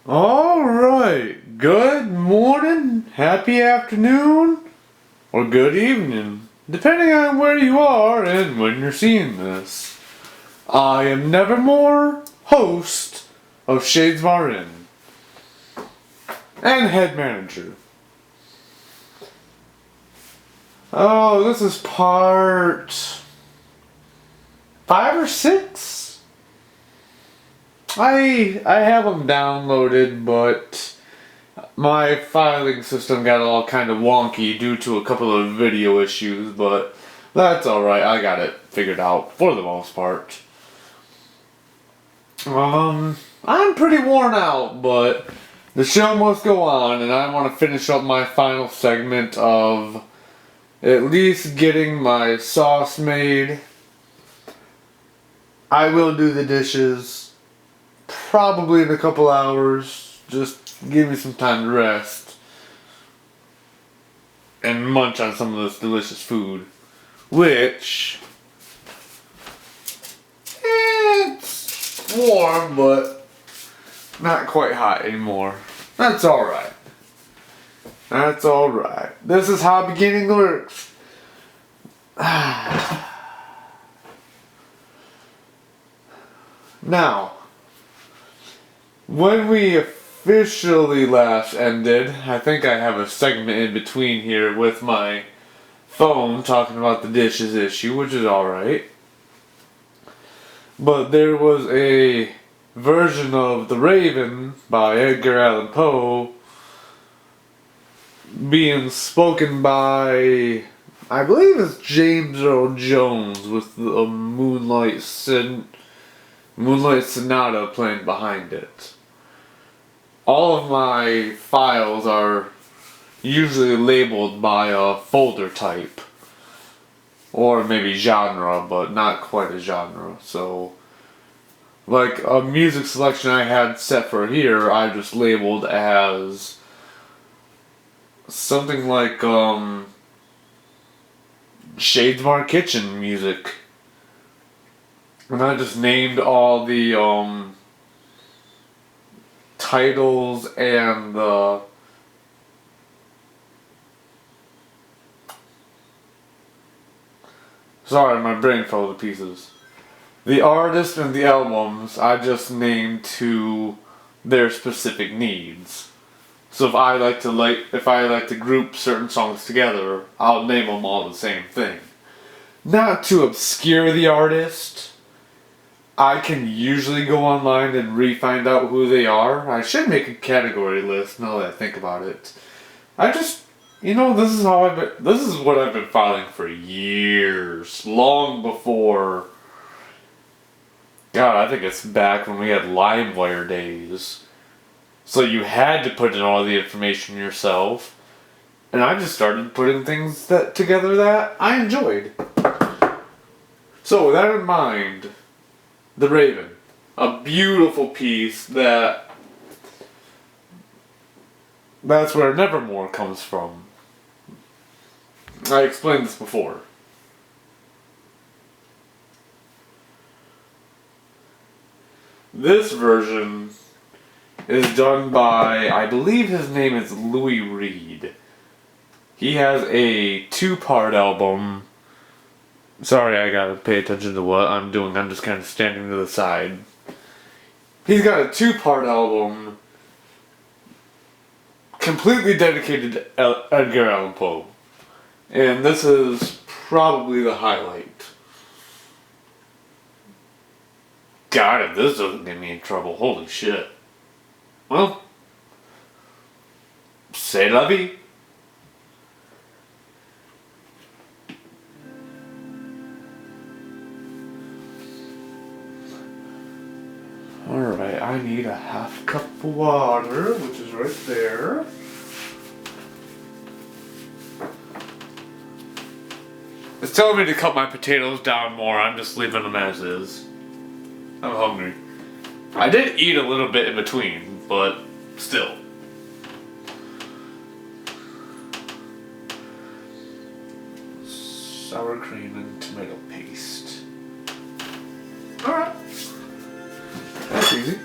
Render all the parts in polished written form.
Alright, good morning, happy afternoon, or good evening, depending on where you are and when you're seeing this. I am Nevermore, host of Shadesmar and head manager. Oh, this is part 5 or 6? I have them downloaded, but my filing system got all kind of wonky due to a couple of video issues, but that's alright, I got it figured out for the most part. I'm pretty worn out, but the show must go on, and I want to finish up my final segment of at least getting my sauce made. I will do the dishes. Probably in a couple hours. Just give me some time to rest. And munch on some of this delicious food. Which... it's warm, but not quite hot anymore. That's alright. That's alright. This is how beginning works. Now... when we officially last ended, I think I have a segment in between here with my phone talking about the dishes issue, which is alright. But there was a version of The Raven by Edgar Allan Poe being spoken by, I believe it's James Earl Jones with the Moonlight Sonata playing behind it. All of my files are usually labeled by a folder type. Or maybe genre, but not quite a genre. So, like a music selection I had set for here, I just labeled as something like Shadesmar Kitchen music. And I just named all the titles and the sorry, my brain fell to pieces. The artist and the albums I just named to their specific needs. So if I like to group certain songs together, I'll name them all the same thing. Not to obscure the artist. I can usually go online and re-find out who they are. I should make a category list now that I think about it. This is what I've been filing for years. Long before, God, I think it's back when we had LimeWire days. So you had to put in all the information yourself. And I just started putting things together that I enjoyed. So with that in mind, The Raven. A beautiful piece that's where Nevermore comes from. I explained this before. This version is done by, I believe his name is Louis Reed. He has a 2-part album. Sorry, I gotta pay attention to what I'm doing. I'm just kind of standing to the side. He's got a 2-part album completely dedicated to Edgar Allan Poe. And this is probably the highlight. God, if this doesn't get me in trouble, holy shit. Well, c'est la vie. Alright, I need a half cup of water, which is right there. It's telling me to cut my potatoes down more, I'm just leaving them as is. I'm hungry. I did eat a little bit in between, but still. Sour cream and tomato paste. Alright. That's easy.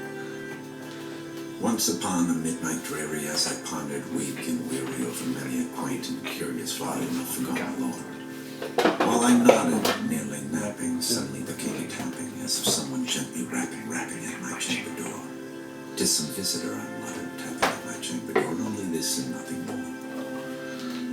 Once upon a midnight dreary, as I pondered weak and weary over many a quaint and curious volume of forgotten lore, while I nodded, nearly napping, suddenly there came a tapping, as of someone gently rapping at my chamber door. "'Tis some visitor," I muttered, tapping at my chamber door, "only this and nothing more."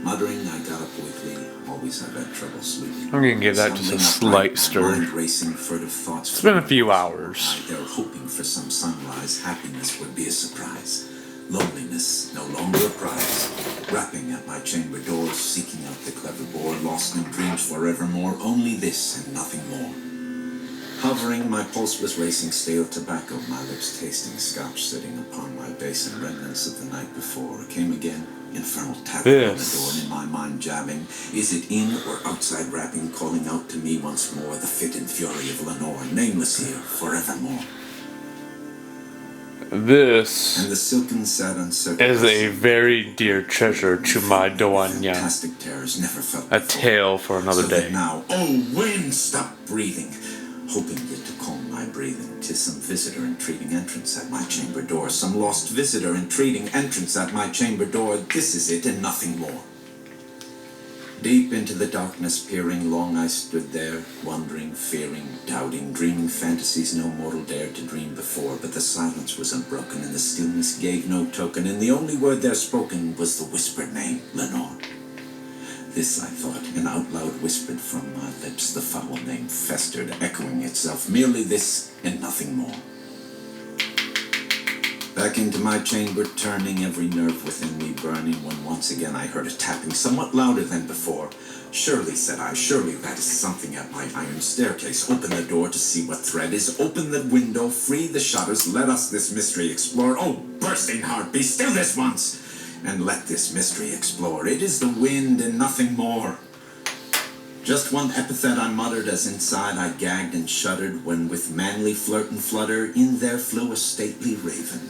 Muttering, I got up weakly. Always I've had trouble sleeping. I'm gonna give that just a slight stir. Racing, furtive thoughts. It's been a few hours. They were hoping for some sunrise. Happiness would be a surprise. Loneliness no longer a prize. Rapping at my chamber door, seeking out the clever bore, lost in dreams forevermore. Only this and nothing more. Hovering, my pulse was racing, stale tobacco, my lips tasting scotch, sitting upon my basin, remnants of the night before. Came again. Infernal tapping on the door, and in my mind jabbing. Is it in or outside rapping, calling out to me once more the fit and fury of Lenore, nameless here forevermore. This and the silken sad uncertain is a very dear treasure to my duanya. Fantastic terrors never felt a tale for another so day. Now, oh wind, stop breathing, hoping yet to calm my breathing. 'Tis some visitor entreating entrance at my chamber door. Some lost visitor entreating entrance at my chamber door. This is it and nothing more. Deep into the darkness peering, long I stood there, wondering, fearing, doubting, dreaming fantasies no mortal dared to dream before. But the silence was unbroken, and the stillness gave no token, and the only word there spoken was the whispered name, Lenore. This I thought, and out loud whispered from my lips. The foul name festered, echoing itself. Merely this, and nothing more. Back into my chamber turning, every nerve within me burning, when once again I heard a tapping, somewhat louder than before. Surely, said I, surely that is something at my iron staircase. Open the door to see what thread is. Open the window, free the shutters, let us this mystery explore. Oh, bursting heart, be still this once! And let this mystery explore. It is the wind and nothing more. Just one epithet I muttered, as inside I gagged and shuddered, when with manly flirt and flutter in there flew a stately raven,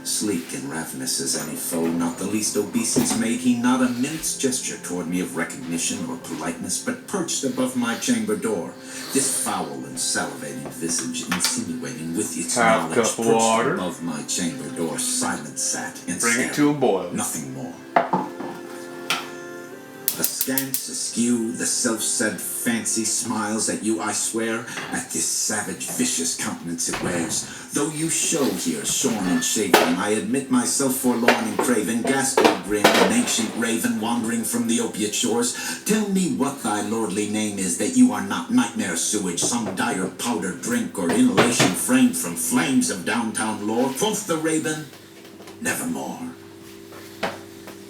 sleek and ravenous as any foe, not the least obeisance made he, not a minute's gesture toward me of recognition or politeness, but perched above my chamber door, this foul and salivating visage insinuating with its knowledge, perched above my chamber door, silent sat and bring it to a boil. Nothing more. Askance, askew, the self-said fancy smiles at you, I swear, at this savage, vicious countenance it wears. Though you show here, shorn and shaven, I admit myself forlorn and craven, ghastly grin, an ancient raven wandering from the opiate shores. Tell me what thy lordly name is, that you are not nightmare sewage, some dire powder drink or inhalation framed from flames of downtown lore. Quoth the raven, nevermore.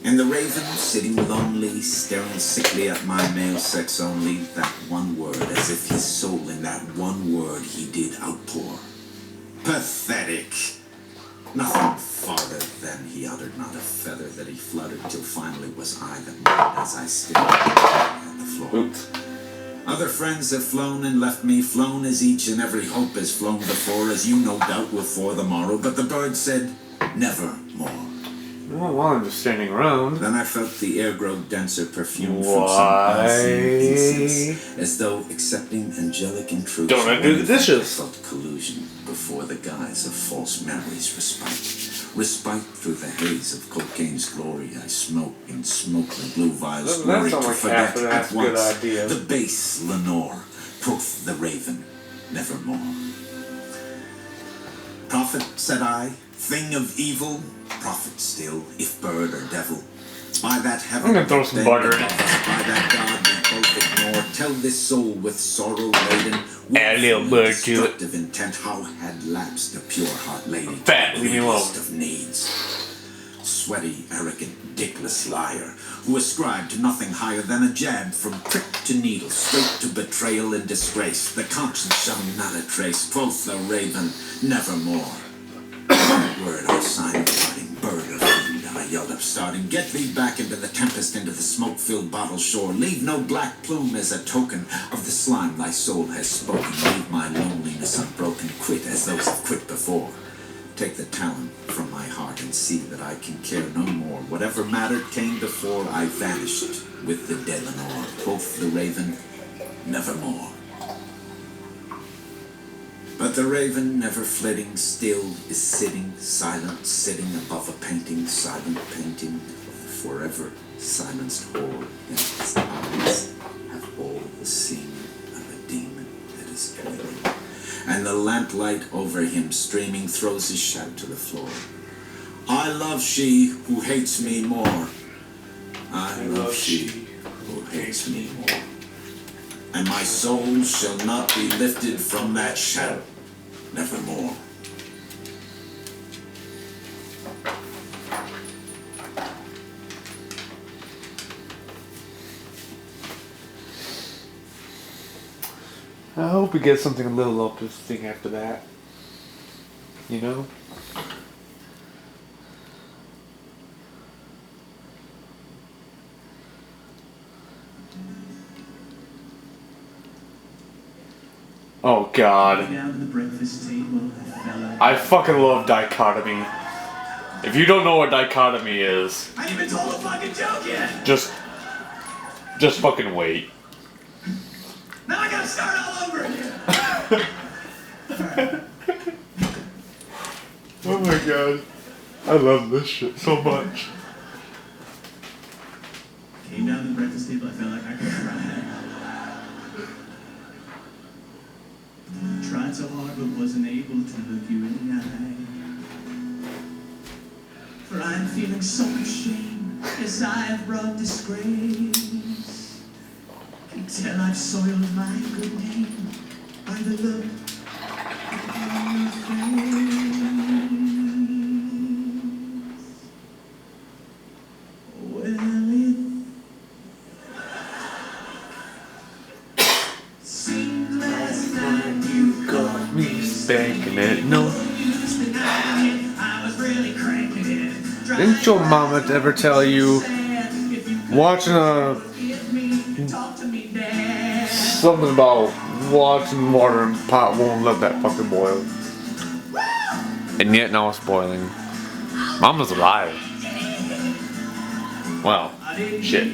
And the raven, sitting lonely, staring sickly at my male sex only, that one word, as if his soul in that one word he did outpour. Pathetic! Nothing farther than he uttered, not a feather that he fluttered, till finally was I that muttered as I stared at the floor. Oops. Other friends have flown and left me, flown as each and every hope has flown before, as you no doubt will for the morrow, but the bird said, nevermore. Well, while I'm just standing around. Then I felt the air grow denser, perfumed from some unseen incense, as though accepting angelic intrusion. Don't I do the dishes? I felt collusion before the guise of false memories, respite through the haze of cocaine's glory. I smoke and smoke the blue vials, glory to forget at once the base Lenore. Quoth the raven, nevermore. Prophet, said I, thing of evil, prophet still, if bird or devil. By that heaven, I'm gonna throw some butter in it. By that God we both ignore. Tell this soul with sorrow laden, add a little butter to it. Destructive intent, how had lapsed the pure heart lady. Fat, leave me alone. Of needs. Sweaty, arrogant, dickless liar, who ascribed to nothing higher than a jab from prick to needle, straight to betrayal and disgrace. The conscience shall not a trace. Quoth the raven, nevermore. Word or sign of parting, bird of fiend, I yelled up starting. Get thee back into the tempest, into the smoke-filled bottle shore. Leave no black plume as a token of the slime thy soul has spoken. Leave my loneliness unbroken, quit as those have quit before. Take the talent from my heart and see that I can care no more. Whatever mattered came before, I vanished with the dead Lenore. Quoth the raven, nevermore. But the raven, never flitting, still is sitting, silent, sitting above a painting, silent painting of the forever silenced whore in his eyes have all the seeming of a demon that is boiling. And the lamplight over him streaming throws his shadow to the floor. I love she who hates me more. I love she who hates me more. And my soul shall not be lifted from that shadow, nevermore. I hope we get something a little uplifting after that. You know? Oh god. I fucking love dichotomy. If you don't know what dichotomy is, I ain't even told a fucking joke yet! just fucking wait. Now I gotta start all over again! Oh my god. I love this shit so much. Came down to the breakfast table, I felt like I could cry. Tried so hard but wasn't able to look you in the eye. For I'm feeling so much shame as I've brought disgrace. Can tell I've soiled my good name by the look upon your face. Well, it seemed last night you caught me Spanking it, no. I was really cranking it. Didn't your mama ever tell you watching something about watching water in pot won't let that fucking boil? And yet now it's boiling. Mama's alive. Well, shit.